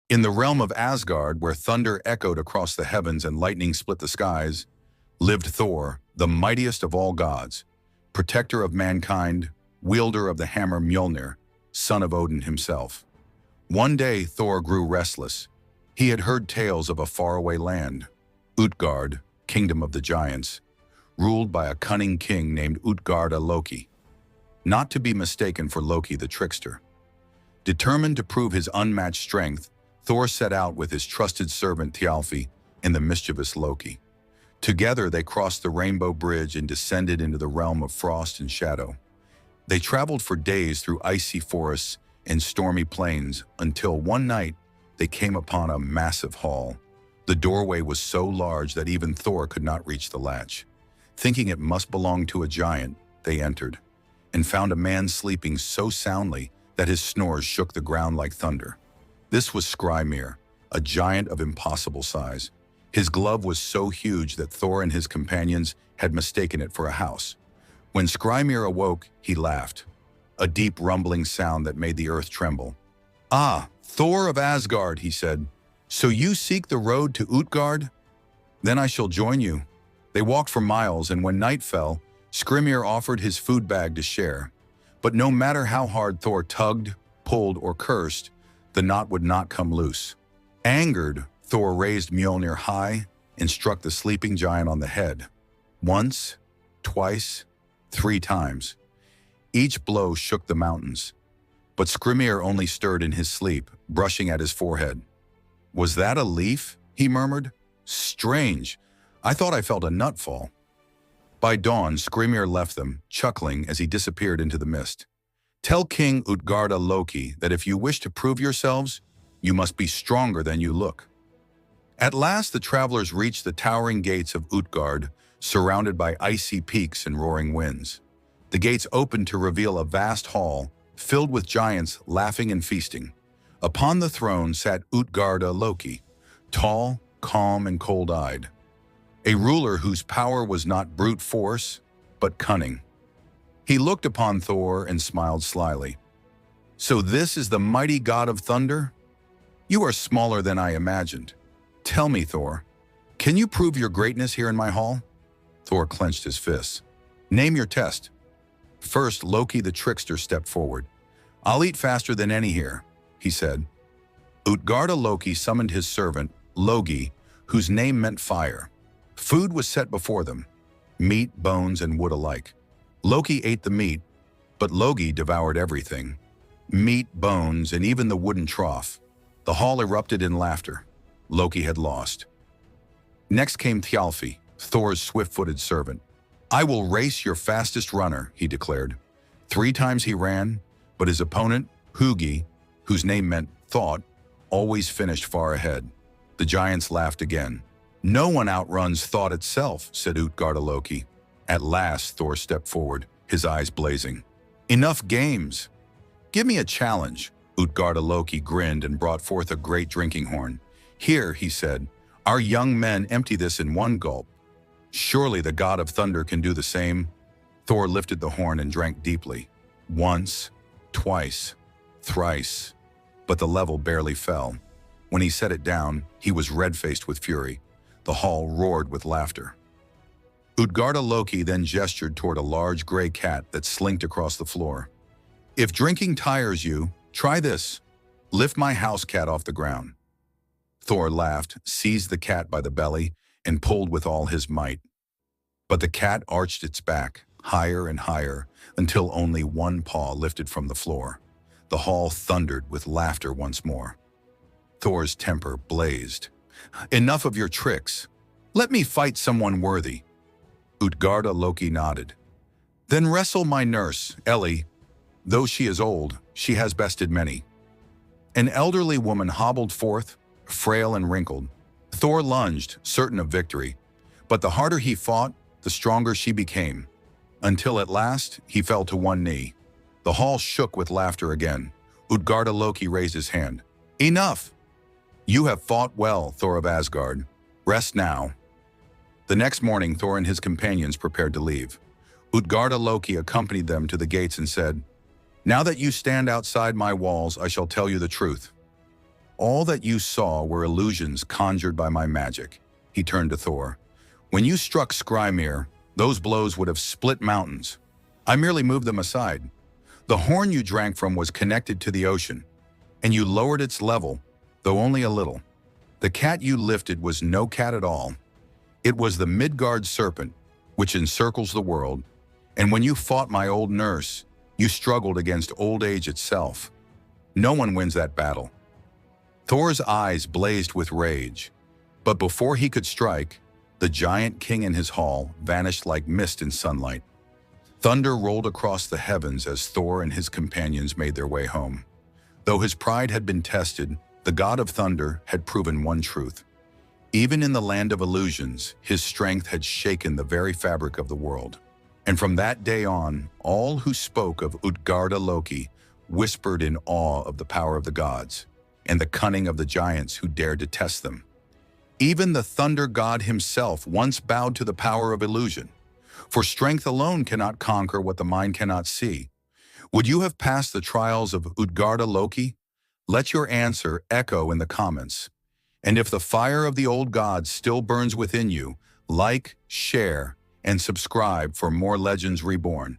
In the realm of Asgard, where thunder echoed across the heavens and lightning split the skies, lived Thor, the mightiest of all gods, protector of mankind, wielder of the hammer Mjolnir, son of Odin himself. One day, Thor grew restless. He had heard tales of a faraway land, Útgarð, kingdom of the giants, ruled by a cunning king named Útgarða-Loki, not to be mistaken for Loki the trickster. Determined to prove his unmatched strength, Thor set out with his trusted servant Thjálfi and the mischievous Loki. Together they crossed the Rainbow Bridge and descended into the realm of frost and shadow. They traveled for days through icy forests and stormy plains until one night they came upon a massive hall. The doorway was so large that even Thor could not reach the latch. Thinking it must belong to a giant, they entered and found a man sleeping so soundly that his snores shook the ground like thunder. This was Skrymir, a giant of impossible size. His glove was so huge that Thor and his companions had mistaken it for a house. When Skrymir awoke, he laughed, a deep rumbling sound that made the earth tremble. "Ah, Thor of Asgard," he said. "So you seek the road to Útgarð? Then I shall join you." They walked for miles, and when night fell, Skrymir offered his food bag to share. But no matter how hard Thor tugged, pulled, or cursed, the knot would not come loose. Angered, Thor raised Mjolnir high and struck the sleeping giant on the head. Once, twice, 3 times. Each blow shook the mountains. But Skrymir only stirred in his sleep, brushing at his forehead. "Was that a leaf?" he murmured. "Strange. I thought I felt a nut fall." By dawn, Skrymir left them, chuckling as he disappeared into the mist. "Tell King Útgarða-Loki that if you wish to prove yourselves, you must be stronger than you look." At last, the travelers reached the towering gates of Útgarð, surrounded by icy peaks and roaring winds. The gates opened to reveal a vast hall, filled with giants laughing and feasting. Upon the throne sat Útgarða-Loki, tall, calm, and cold-eyed. A ruler whose power was not brute force, but cunning. He looked upon Thor and smiled slyly. "So this is the mighty god of thunder? You are smaller than I imagined. Tell me, Thor, can you prove your greatness here in my hall?" Thor clenched his fists. "Name your test." First, Loki the trickster stepped forward. "I'll eat faster than any here," he said. Útgarða-Loki summoned his servant, Logi, whose name meant fire. Food was set before them, meat, bones, and wood alike. Loki ate the meat, but Logi devoured everything. Meat, bones, and even the wooden trough. The hall erupted in laughter. Loki had lost. Next came Thjálfi, Thor's swift-footed servant. "I will race your fastest runner," he declared. 3 times he ran, but his opponent, Hugi, whose name meant thought, always finished far ahead. The giants laughed again. "No one outruns thought itself," said Útgarða-Loki. At last, Thor stepped forward, his eyes blazing. "Enough games. Give me a challenge." Útgarða-Loki grinned and brought forth a great drinking horn. "Here," he said, "our young men empty this in one gulp. Surely the god of thunder can do the same." Thor lifted the horn and drank deeply. Once, twice, thrice, but the level barely fell. When he set it down, he was red-faced with fury. The hall roared with laughter. Útgarða-Loki then gestured toward a large gray cat that slinked across the floor. "If drinking tires you, try this. Lift my house cat off the ground." Thor laughed, seized the cat by the belly, and pulled with all his might. But the cat arched its back, higher and higher, until only one paw lifted from the floor. The hall thundered with laughter once more. Thor's temper blazed. "Enough of your tricks. Let me fight someone worthy." Útgarða-Loki nodded. "Then wrestle my nurse, Ellie. Though she is old, she has bested many." An elderly woman hobbled forth, frail and wrinkled. Thor lunged, certain of victory. But the harder he fought, the stronger she became. Until at last, he fell to one knee. The hall shook with laughter again. Útgarða-Loki raised his hand. "Enough! You have fought well, Thor of Asgard. Rest now." The next morning, Thor and his companions prepared to leave. Útgarða-Loki accompanied them to the gates and said, "Now that you stand outside my walls, I shall tell you the truth. All that you saw were illusions conjured by my magic. He turned to Thor. When you struck Skrymir, those blows would have split mountains. I merely moved them aside. The horn you drank from was connected to the ocean, and you lowered its level, though only a little. The cat you lifted was no cat at all. It was the Midgard serpent, which encircles the world, and when you fought my old nurse, you struggled against old age itself. No one wins that battle. Thor's eyes blazed with rage, but before he could strike, the giant king in his hall vanished like mist in sunlight. Thunder rolled across the heavens as Thor and his companions made their way home. Though his pride had been tested, the god of thunder had proven one truth. Even in the land of illusions, his strength had shaken the very fabric of the world. And from that day on, all who spoke of Útgarða-Loki whispered in awe of the power of the gods and the cunning of the giants who dared to test them. Even the thunder god himself once bowed to the power of illusion, for strength alone cannot conquer what the mind cannot see. Would you have passed the trials of Útgarða-Loki? Let your answer echo in the comments. And if the fire of the old gods still burns within you, like, share, and subscribe for more Legends Reborn.